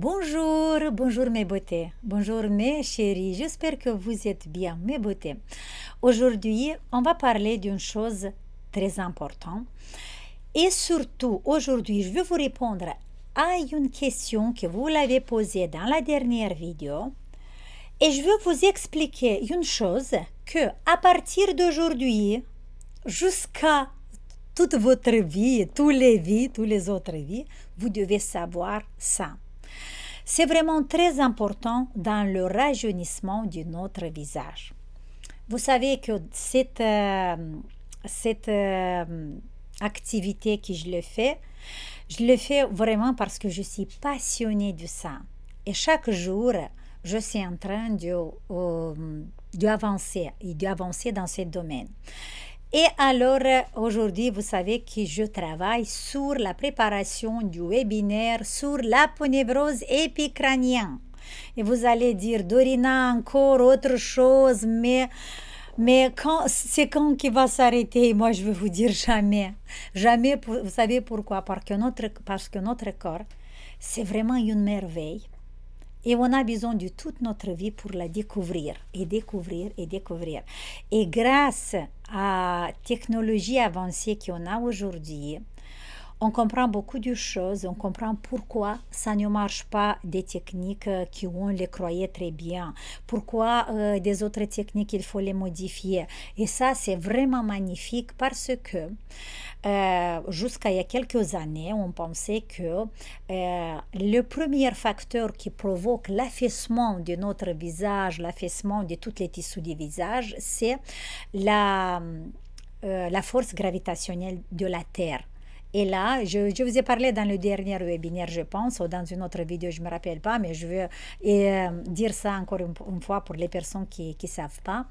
Bonjour, bonjour mes beautés, bonjour mes chéris, j'espère que vous êtes bien mes beautés. Aujourd'hui, on va parler d'une chose très importante et surtout aujourd'hui, je vais vous répondre à une question que vous l'avez posée dans la dernière vidéo et je vais vous expliquer une chose que à partir d'aujourd'hui jusqu'à toute votre vie, tous les autres vies, vous devez savoir ça. C'est vraiment très important dans le rajeunissement de notre visage. Vous savez que cette activité que je le fais vraiment parce que je suis passionnée de ça. Et chaque jour, je suis en train d'avancer dans ce domaine. Et alors, aujourd'hui, vous savez que je travaille sur la préparation du webinaire sur l'aponévrose épicrânienne. Et vous allez dire, Dorina, encore autre chose, mais c'est quand qui va s'arrêter? Moi, je vais vous dire jamais. Jamais, vous savez pourquoi? Parce que notre corps, c'est vraiment une merveille. Et on a besoin de toute notre vie pour la découvrir et découvrir et découvrir. Et grâce à la technologie avancée qu'on a aujourd'hui, on comprend beaucoup de choses, on comprend pourquoi ça ne marche pas des techniques qu'on les croyait très bien, pourquoi des autres techniques il faut les modifier. Et ça, c'est vraiment magnifique parce que jusqu'à il y a quelques années, on pensait que le premier facteur qui provoque l'affaissement de notre visage, l'affaissement de tous les tissus du visage, c'est la force gravitationnelle de la Terre. Et là, je vous ai parlé dans le dernier webinaire, je pense, ou dans une autre vidéo, je ne me rappelle pas, mais je veux dire ça encore une fois pour les personnes qui ne savent pas.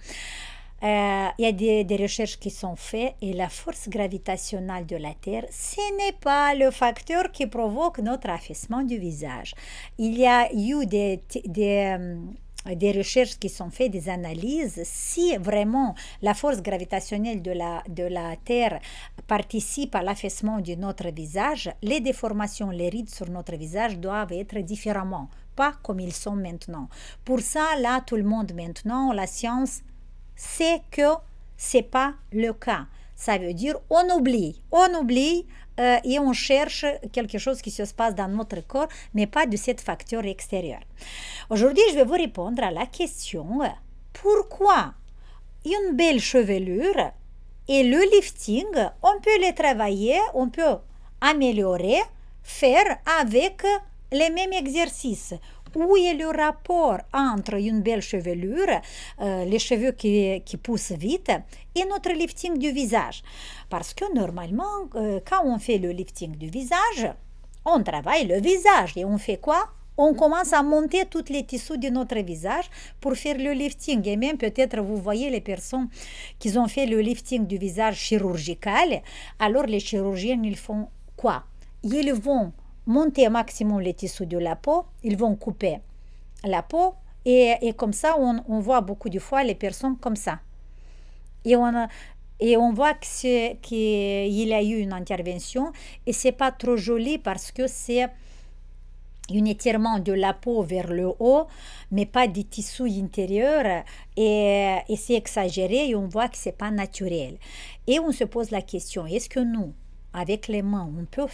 Il y a des recherches qui sont faites et la force gravitationnelle de la Terre, ce n'est pas le facteur qui provoque notre affaissement du visage. Il y a eu des recherches qui sont faites, des analyses, si vraiment la force gravitationnelle de la Terre participe à l'affaissement de notre visage, les déformations, les rides sur notre visage doivent être différemment, pas comme ils sont maintenant. Pour ça, là, tout le monde maintenant, la science, sait que ce n'est pas le cas. Ça veut dire on oublie et on cherche quelque chose qui se passe dans notre corps, mais pas de cet facteur extérieur. Aujourd'hui, je vais vous répondre à la question pourquoi une belle chevelure et le lifting, on peut les travailler, on peut améliorer, faire avec les mêmes exercices. Où est le rapport entre une belle chevelure, les cheveux qui poussent vite, et notre lifting du visage? Parce que normalement, quand on fait le lifting du visage, on travaille le visage. Et on fait quoi? On commence à monter tous les tissus de notre visage pour faire le lifting. Et même peut-être vous voyez les personnes qui ont fait le lifting du visage chirurgical. Alors les chirurgiens, ils font quoi? Ils vont monter au maximum les tissus de la peau, ils vont couper la peau et comme ça, on voit beaucoup de fois les personnes comme ça. Et on voit qu'il y a eu une intervention et c'est pas trop joli parce que c'est un étirement de la peau vers le haut, mais pas des tissus intérieurs et c'est exagéré et on voit que c'est pas naturel. Et on se pose la question, est-ce que nous, avec les mains, on peut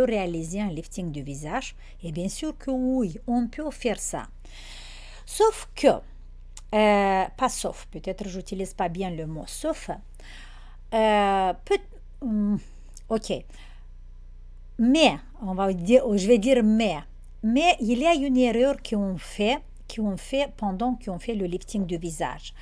réaliser un lifting du visage? Et bien sûr que oui, on peut faire ça. Sauf que, pas sauf, peut-être j'utilise pas bien le mot sauf, ok, mais, je vais dire mais il y a une erreur qu'on fait pendant qu'on fait le lifting du visage.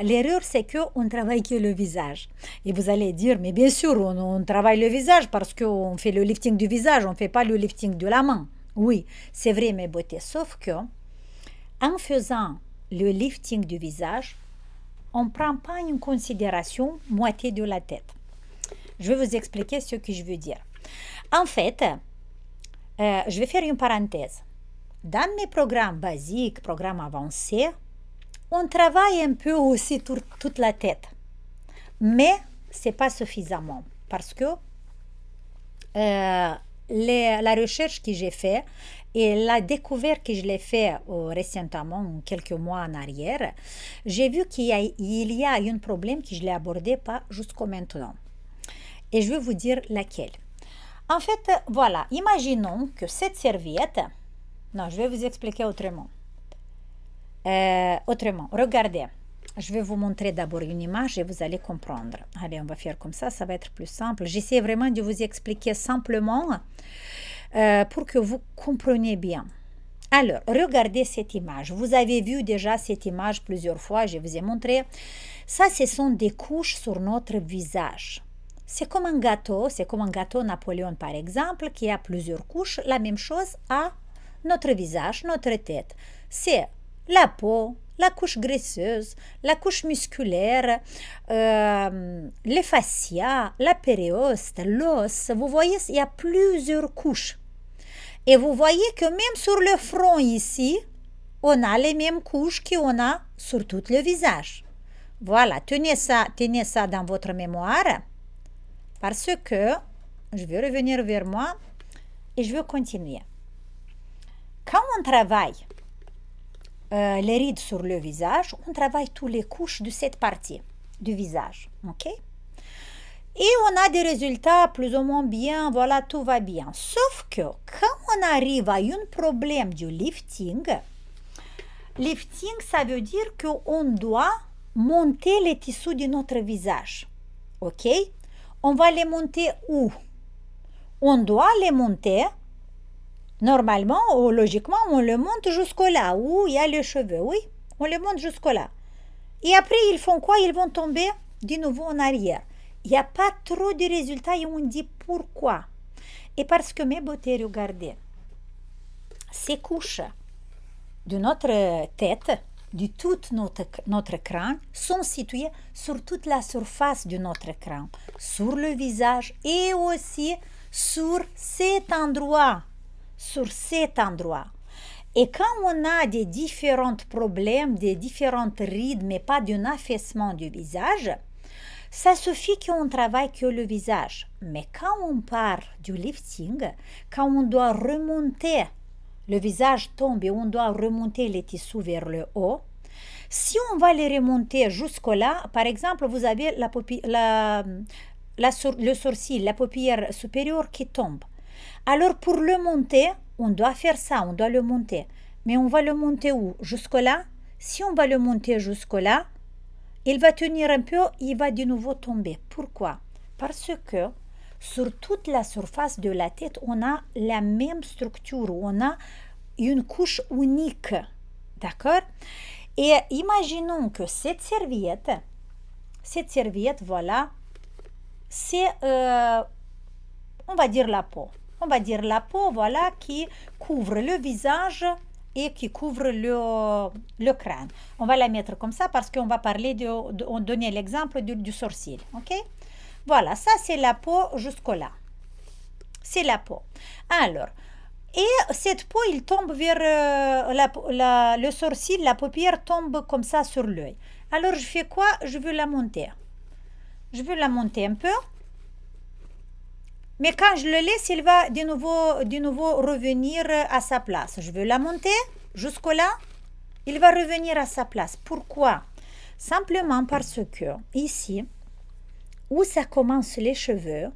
L'erreur, c'est qu'on travaille que le visage. Et vous allez dire, mais bien sûr, on travaille le visage parce qu'on fait le lifting du visage, on ne fait pas le lifting de la main. Oui, c'est vrai, mes beautés. Sauf que, en faisant le lifting du visage, on ne prend pas en considération moitié de la tête. Je vais vous expliquer ce que je veux dire. En fait, je vais faire une parenthèse. Dans mes programmes basiques, programmes avancés, on travaille un peu aussi toute la tête. Mais ce n'est pas suffisamment parce que la recherche que j'ai faite et la découverte que je l'ai faite récemment, quelques mois en arrière, j'ai vu qu'il y a un problème que je l'ai abordé pas jusqu'au maintenant. Et je vais vous dire laquelle. En fait, voilà, imaginons que cette serviette... Non, je vais vous expliquer autrement. Regardez. Je vais vous montrer d'abord une image et vous allez comprendre. Allez, on va faire comme ça va être plus simple. J'essaie vraiment de vous expliquer simplement pour que vous compreniez bien. Alors, regardez cette image. Vous avez vu déjà cette image plusieurs fois, je vous ai montré. Ça, ce sont des couches sur notre visage. C'est comme un gâteau Napoléon par exemple, qui a plusieurs couches. La même chose à notre visage, notre tête. C'est la peau, la couche graisseuse, la couche musculaire, les fascias, la périoste, l'os. Vous voyez, il y a plusieurs couches. Et vous voyez que même sur le front ici, on a les mêmes couches qu'on a sur tout le visage. Voilà, tenez ça dans votre mémoire parce que je vais revenir vers moi et je vais continuer. Quand on travaille les rides sur le visage, on travaille toutes les couches de cette partie du visage, ok? Et on a des résultats plus ou moins bien, voilà, tout va bien. Sauf que quand on arrive à un problème du lifting, ça veut dire qu'on doit monter les tissus de notre visage, ok? On va les monter où? On doit les monter. Normalement ou logiquement, on le monte jusqu'au-là, où il y a les cheveux, oui, on le monte jusqu'au-là. Et après, ils font quoi? Ils vont tomber de nouveau en arrière. Il n'y a pas trop de résultats et on dit pourquoi. Et parce que mes beautés, regardez, ces couches de notre tête, de tout notre crâne, sont situées sur toute la surface de notre crâne, sur le visage et aussi sur cet endroit. Et quand on a des différents problèmes, des différentes rides, mais pas d'un affaissement du visage, ça suffit qu'on travaille que le visage. Mais quand on part du lifting, quand on doit remonter, le visage tombe et on doit remonter les tissus vers le haut, si on va les remonter jusque-là, par exemple, vous avez le sourcil, la paupière supérieure qui tombe. Alors, pour le monter, on doit faire ça, on doit le monter. Mais on va le monter où? Jusque-là? Si on va le monter jusque-là, il va tenir un peu, il va de nouveau tomber. Pourquoi? Parce que sur toute la surface de la tête, on a la même structure, on a une couche unique. D'accord? Et imaginons que cette serviette, voilà, c'est, on va dire la peau. Voilà, qui couvre le visage et qui couvre le crâne. On va la mettre comme ça parce qu'on va parler on donner l'exemple du sourcil, ok? Voilà, ça c'est la peau jusque-là. C'est la peau. Alors, et cette peau, il tombe vers le sourcil, la paupière tombe comme ça sur l'œil. Alors, je fais quoi? Je veux la monter. Je veux la monter un peu. Mais quand je le laisse, il va de nouveau revenir à sa place. Je veux la monter jusque-là. Il va revenir à sa place. Pourquoi? Simplement parce que ici, où ça commence les cheveux,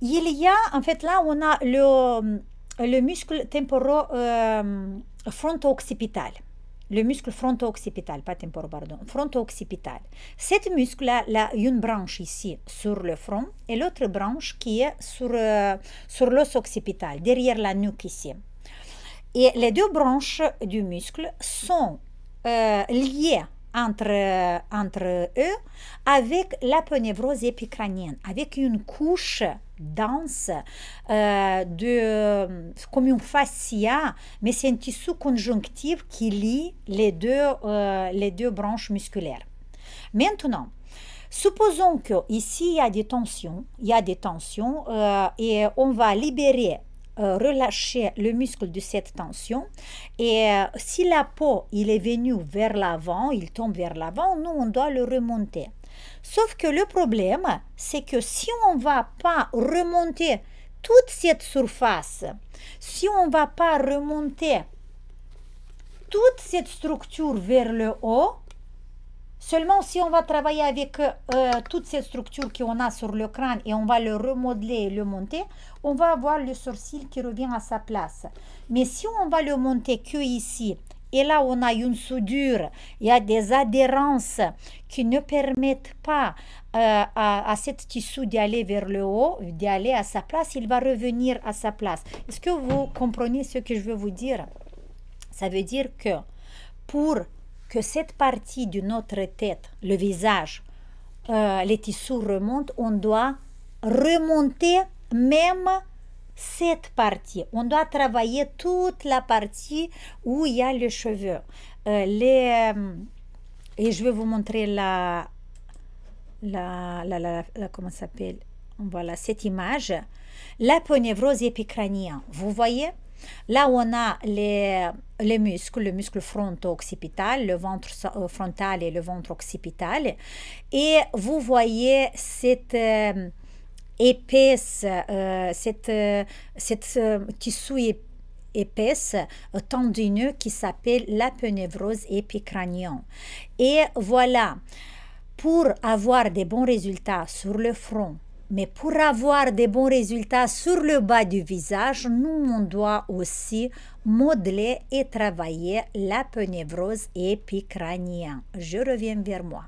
il y a, en fait, là, on a le muscle fronto-occipital. Le muscle fronto-occipital, pas temporal, pardon, fronto-occipital. Cette muscle-là, il y a une branche ici sur le front et l'autre branche qui est sur l'os occipital, derrière la nuque ici. Et les deux branches du muscle sont liées entre eux avec l'aponévrose épicrânienne, avec une couche dense comme une fascia, mais c'est un tissu conjonctif qui lie les deux branches musculaires. Maintenant, supposons qu'ici il y a des tensions, et on va libérer relâcher le muscle de cette tension et si la peau il est venu vers l'avant, il tombe vers l'avant, nous on doit le remonter. Sauf que le problème, c'est que si on ne va pas remonter toute cette surface, si on ne va pas remonter toute cette structure vers le haut, seulement si on va travailler avec toute cette structure qu'on a sur le crâne et on va le remodeler et le monter, on va avoir le sourcil qui revient à sa place. Mais si on va le monter que ici, et là on a une soudure, il y a des adhérences qui ne permettent pas à cet tissu d'aller vers le haut, d'aller à sa place, il va revenir à sa place. Est-ce que vous comprenez ce que je veux vous dire? Ça veut dire que pour que cette partie de notre tête, le visage, les tissus remontent, on doit remonter même cette partie. On doit travailler toute la partie où il y a les cheveux. Et je vais vous montrer comment ça s'appelle? Voilà, cette image. L'aponévrose épicrânienne. Vous voyez? Là, on a les muscles, le muscle fronto-occipital, le ventre frontal et le ventre occipital. Et vous voyez cette épaisse, cette tissu épaisse, tendineux qui s'appelle l'aponévrose épicrânienne. Et voilà, pour avoir des bons résultats sur le front, mais pour avoir des bons résultats sur le bas du visage, nous, on doit aussi modeler et travailler l'aponévrose épicrânienne. Je reviens vers moi.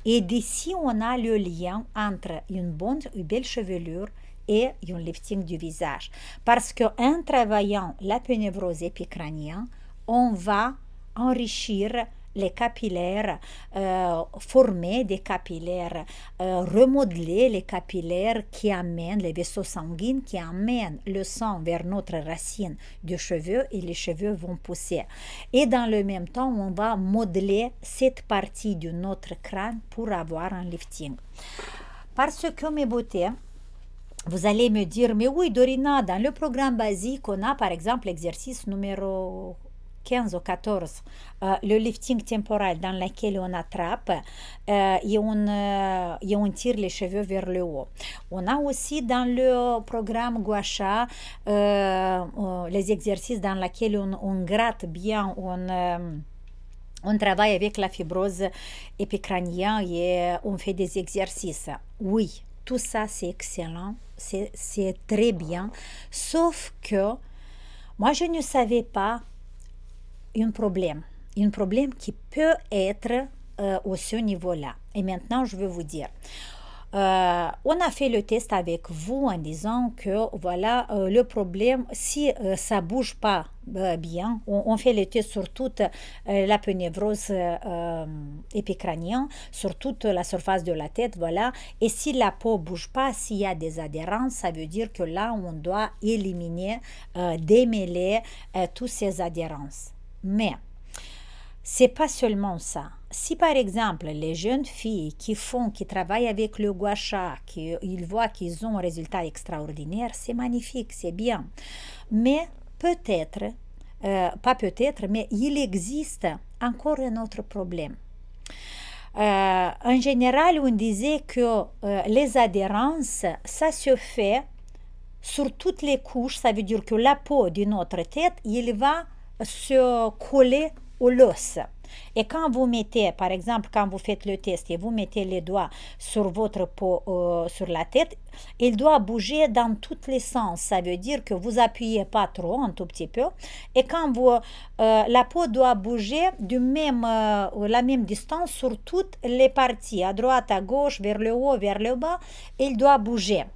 Et d'ici, on a le lien entre une belle chevelure et un lifting du visage. Parce qu'en travaillant l'aponévrose épicrânienne, on va enrichir les capillaires, former des capillaires, remodeler les capillaires qui amènent, les vaisseaux sanguins qui amènent le sang vers notre racine de cheveux et les cheveux vont pousser. Et dans le même temps, on va modeler cette partie de notre crâne pour avoir un lifting. Parce que mes beautés, vous allez me dire, mais oui Dorina, dans le programme basique, on a par exemple l'exercice numéro 15 ou 14, le lifting temporal dans lequel on attrape et on tire les cheveux vers le haut. On a aussi dans le programme Gua Sha les exercices dans lesquels on gratte bien, on travaille avec la fibrose épicrânienne et on fait des exercices. Oui, tout ça c'est excellent, c'est très bien, sauf que moi je ne savais pas un problème qui peut être au ce niveau-là. Et maintenant, je vais vous dire. On a fait le test avec vous en disant que voilà le problème, si ça bouge pas bien, on fait le test sur toute l'aponévrose épicrânienne, sur toute la surface de la tête, voilà. Et si la peau bouge pas, s'il y a des adhérences, ça veut dire que là, on doit éliminer, démêler toutes ces adhérences. Mais c'est pas seulement ça. Si par exemple les jeunes filles qui travaillent avec le Gua Sha, ils voient qu'ils ont un résultat extraordinaire, c'est magnifique, c'est bien. Mais peut-être, pas peut-être, mais il existe encore un autre problème. En général, on disait que les adhérences, ça se fait sur toutes les couches, ça veut dire que la peau de notre tête, il va se coller au l'os. Et quand vous mettez, par exemple, quand vous faites le test et vous mettez les doigts sur votre peau, sur la tête, il doit bouger dans tous les sens. Ça veut dire que vous appuyez pas trop, un tout petit peu. Et quand la peau doit bouger la même distance sur toutes les parties, à droite, à gauche, vers le haut, vers le bas, il doit bouger.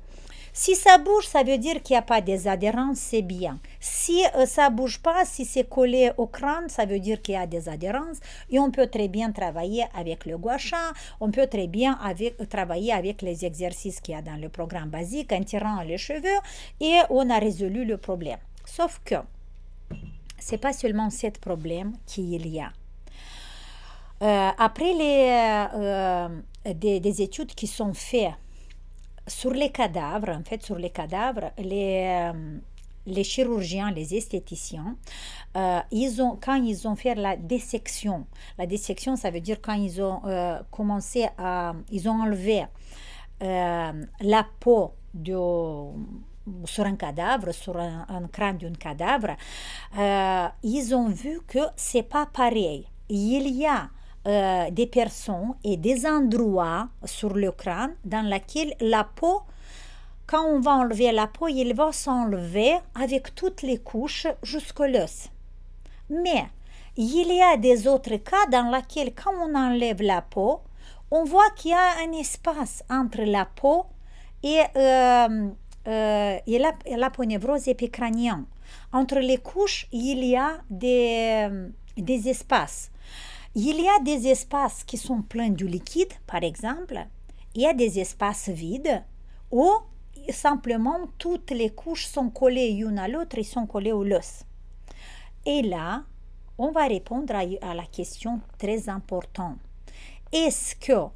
Si ça bouge, ça veut dire qu'il n'y a pas des adhérences, c'est bien. Si ça ne bouge pas, si c'est collé au crâne, ça veut dire qu'il y a des adhérences. Et on peut très bien travailler avec le Gua Sha, on peut très bien travailler avec les exercices qu'il y a dans le programme basique en tirant les cheveux et on a résolu le problème. Sauf que ce n'est pas seulement ce problème qu'il y a. Après des études qui sont faites sur les cadavres, en fait, sur les cadavres, les chirurgiens, les esthéticiens, quand ils ont fait la dissection, ça veut dire quand ils ont ils ont enlevé la peau sur un cadavre, sur un crâne d'un cadavre, ils ont vu que c'est pas pareil. Il y a des personnes et des endroits sur le crâne dans lesquels la peau, quand on va enlever la peau, il va s'enlever avec toutes les couches jusqu'au l'os. Mais il y a des autres cas dans lesquels, quand on enlève la peau, on voit qu'il y a un espace entre la peau et l'aponévrose épicrânienne. Entre les couches, il y a des espaces. Il y a des espaces qui sont pleins de liquide, par exemple. Il y a des espaces vides où simplement toutes les couches sont collées l'une à l'autre et sont collées au l'os. Et là, on va répondre à la question très importante. Est-ce que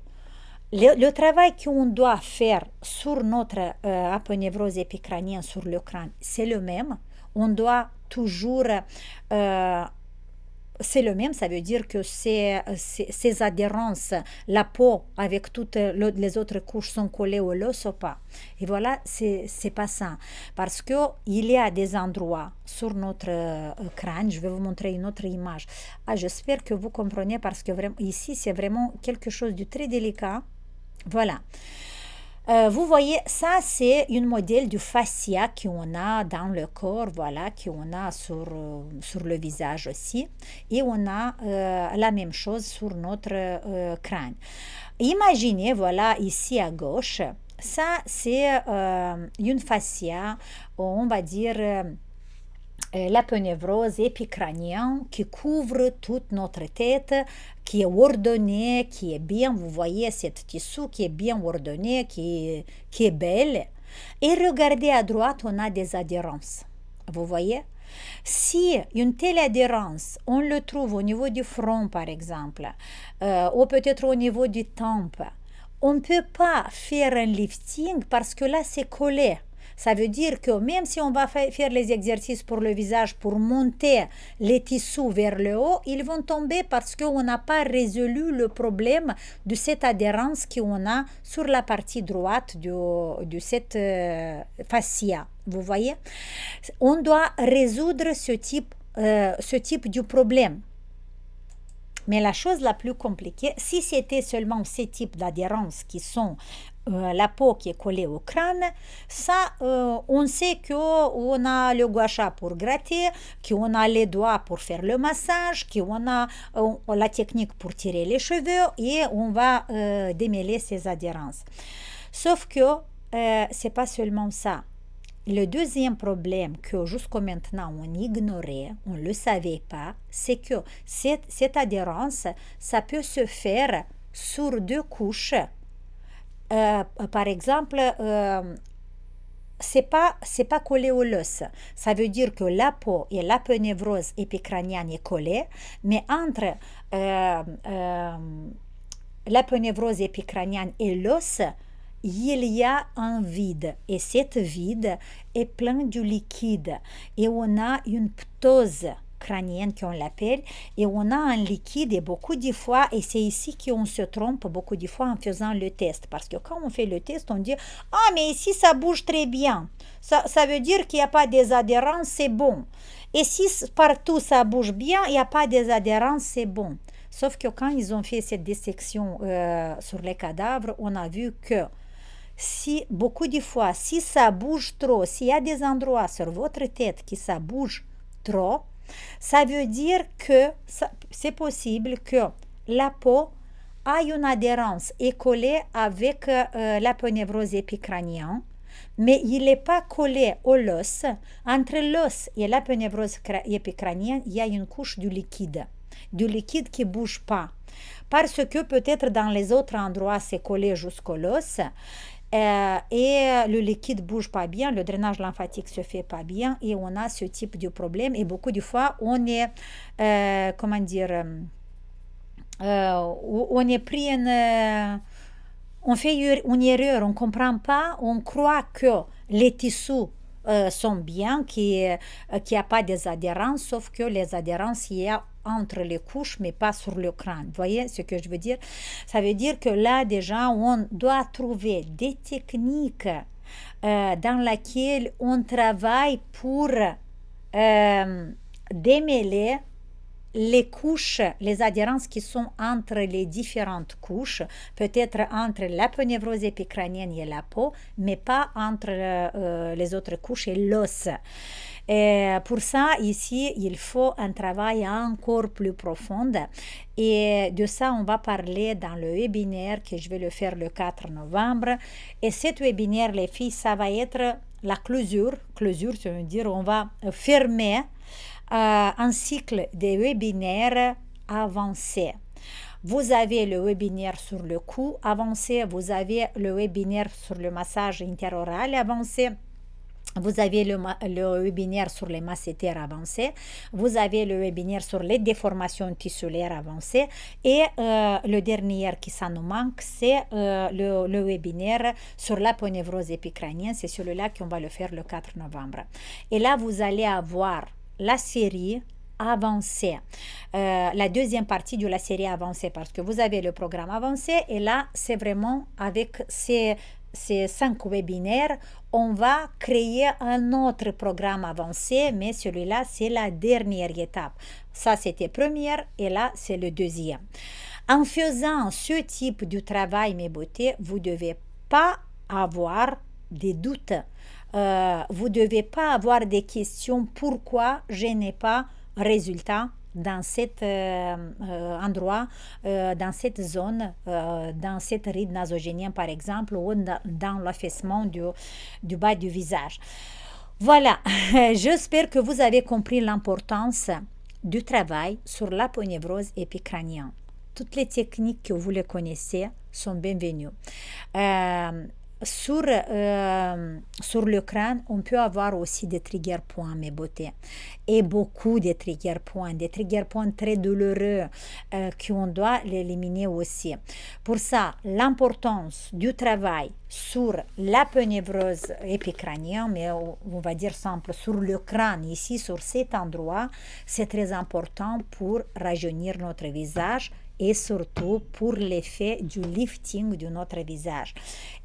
le travail qu'on doit faire sur notre aponévrose épicrânienne, sur le crâne, c'est le même? On doit toujours... c'est le même, ça veut dire que ces adhérences, la peau avec toutes les autres couches sont collées au l'os ou pas. Et voilà, c'est pas ça. Parce qu'il y a des endroits sur notre crâne, je vais vous montrer une autre image. J'espère que vous comprenez parce que vraiment, ici, c'est vraiment quelque chose de très délicat. Voilà. Vous voyez, ça c'est un modèle du fascia qu'on a dans le corps, voilà, qu'on a sur le visage aussi. Et on a la même chose sur notre crâne. Imaginez, voilà, ici à gauche, ça c'est une fascia, on va dire... l'aponévrose épicrânienne qui couvre toute notre tête, qui est ordonnée, qui est bien, vous voyez cette tissu qui est bien ordonné, qui est belle. Et regardez à droite, on a des adhérences. Vous voyez? Si une telle adhérence, on le trouve au niveau du front par exemple, ou peut-être au niveau du tempe, on ne peut pas faire un lifting parce que là c'est collé. Ça veut dire que même si on va faire les exercices pour le visage, pour monter les tissus vers le haut, ils vont tomber parce qu'on n'a pas résolu le problème de cette adhérence qu'on a sur la partie droite de cette fascia. Vous voyez? On doit résoudre ce type de problème. Mais la chose la plus compliquée, si c'était seulement ces types d'adhérences qui sont la peau qui est collée au crâne, ça, on sait qu'on a le gua sha pour gratter, qu'on a les doigts pour faire le massage, qu'on a la technique pour tirer les cheveux et on va démêler ces adhérences. Sauf que c'est pas seulement ça. Le deuxième problème que jusqu'à maintenant on ignorait, on ne le savait pas, c'est que cette adhérence, ça peut se faire sur deux couches. Par exemple, c'est pas collé au l'os. Ça veut dire que la peau et l'aponévrose épicrânienne est collée, mais entre l'aponévrose épicrânienne et l'os, il y a un vide et cet vide est plein de liquide et on a une ptose crânienne qu'on l'appelle et on a un liquide et beaucoup de fois, et c'est ici qu'on se trompe beaucoup de fois en faisant le test parce que quand on fait le test on dit « Ah mais ici ça bouge très bien, ça veut dire qu'il n'y a pas des adhérences, c'est bon. Et si partout ça bouge bien, il n'y a pas des adhérences, c'est bon. » Sauf que quand ils ont fait cette dissection sur les cadavres, on a vu que si beaucoup de fois, si ça bouge trop, s'il y a des endroits sur votre tête qui ça bouge trop, ça veut dire que c'est possible que la peau a une adhérence et collée avec l'aponévrose épicrânienne, mais il n'est pas collé au l'os. Entre l'os et l'aponévrose épicrânienne, il y a une couche de liquide qui ne bouge pas. Parce que peut-être dans les autres endroits, c'est collé jusqu'au l'os. Et le liquide bouge pas bien, le drainage lymphatique se fait pas bien et on a ce type de problème et beaucoup de fois on est comment dire on est pris on fait une erreur, on comprend pas, on croit que les tissus sont bien, qu'il n'y a pas des adhérences, sauf que les adhérences, il y a entre les couches, mais pas sur le crâne. Vous voyez ce que je veux dire? Ça veut dire que là, déjà, on doit trouver des techniques dans lesquelles on travaille pour démêler les couches, les adhérences qui sont entre les différentes couches, peut-être entre l'aponévrose épicrânienne et la peau, mais pas entre les autres couches et l'os. Et pour ça, ici, il faut un travail encore plus profond. Et de ça, on va parler dans le webinaire que je vais le faire le 4 novembre. Et cet webinaire, les filles, ça va être la clôture. Clôture, ça veut dire on va fermer un cycle de webinaires avancés. Vous avez le webinaire sur le cou avancé, vous avez le webinaire sur le massage interoral avancé, vous avez le webinaire sur les massétères avancés, vous avez le webinaire sur les déformations tissulaires avancées et le dernier qui ça nous manque, c'est le webinaire sur l'aponévrose épicrânienne. C'est celui-là qu'on va le faire le 4 novembre. Et là, vous allez avoir la série avancée, la deuxième partie de la série avancée, parce que vous avez le programme avancé et là, c'est vraiment avec ces 5 webinaires, on va créer un autre programme avancé, mais celui-là, c'est la dernière étape. Ça, c'était première et là, c'est le deuxième. En faisant ce type de travail, mes beautés, vous ne devez pas avoir des doutes. Vous ne devez pas avoir des questions pourquoi je n'ai pas résultat dans cet endroit, dans cette zone, dans cette ride nasogénienne par exemple, ou dans l'affaissement du bas du visage. Voilà, j'espère que vous avez compris l'importance du travail sur l'aponévrose épicrânienne. Toutes les techniques que vous les connaissez sont bienvenues. Sur le crâne, on peut avoir aussi des trigger points, mes beautés, et beaucoup de trigger points très douloureux qu'on doit l'éliminer aussi. Pour ça, l'importance du travail sur l'aponévrose épicrânienne, mais on va dire simple, sur le crâne, ici, sur cet endroit, c'est très important pour rajeunir notre visage et surtout pour l'effet du lifting de notre visage.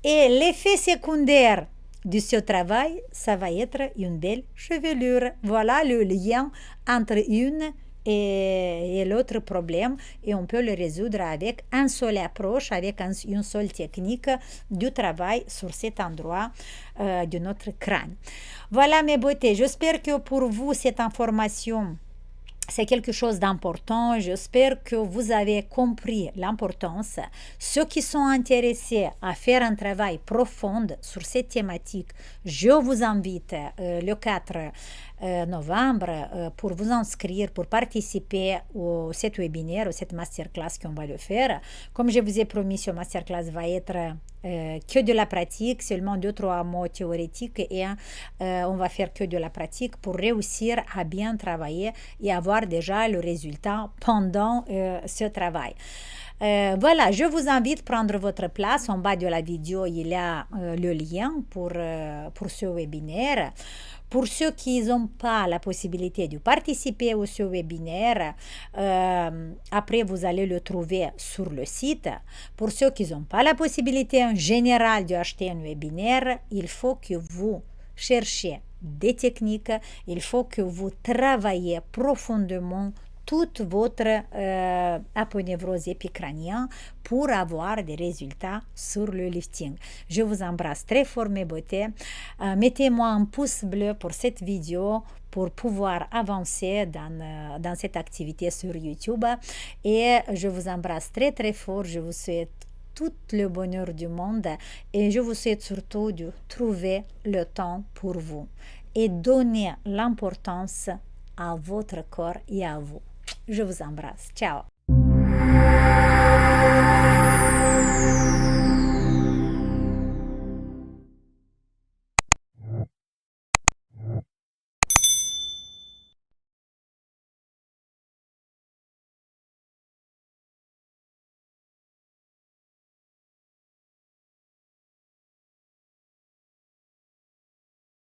Et l'effet secondaire de ce travail, ça va être une belle chevelure. Voilà le lien entre une et l'autre problème, et on peut le résoudre avec une seule approche, avec une seule technique du travail sur cet endroit de notre crâne. Voilà mes beautés, j'espère que pour vous cette information c'est quelque chose d'important. J'espère que vous avez compris l'importance. Ceux qui sont intéressés à faire un travail profond sur cette thématique, je vous invite le 4 novembre pour vous inscrire, pour participer à cet webinaire, à cette masterclass qu'on va le faire. Comme je vous ai promis, ce masterclass va être que de la pratique, seulement 2-3 mots théoriques et on va faire que de la pratique pour réussir à bien travailler et avoir déjà le résultat pendant ce travail. Voilà, je vous invite à prendre votre place. En bas de la vidéo, il y a le lien pour ce webinaire. Pour ceux qui n'ont pas la possibilité de participer à ce webinaire, après vous allez le trouver sur le site. Pour ceux qui n'ont pas la possibilité en général d'acheter un webinaire, il faut que vous cherchiez des techniques, il faut que vous travaillez profondément toute votre aponévrose épicrânienne pour avoir des résultats sur le lifting. Je vous embrasse très fort mes beautés. Mettez-moi un pouce bleu pour cette vidéo pour pouvoir avancer dans cette activité sur YouTube. Et je vous embrasse très très fort. Je vous souhaite tout le bonheur du monde et je vous souhaite surtout de trouver le temps pour vous et donner l'importance à votre corps et à vous. Je vous embrasse. Ciao.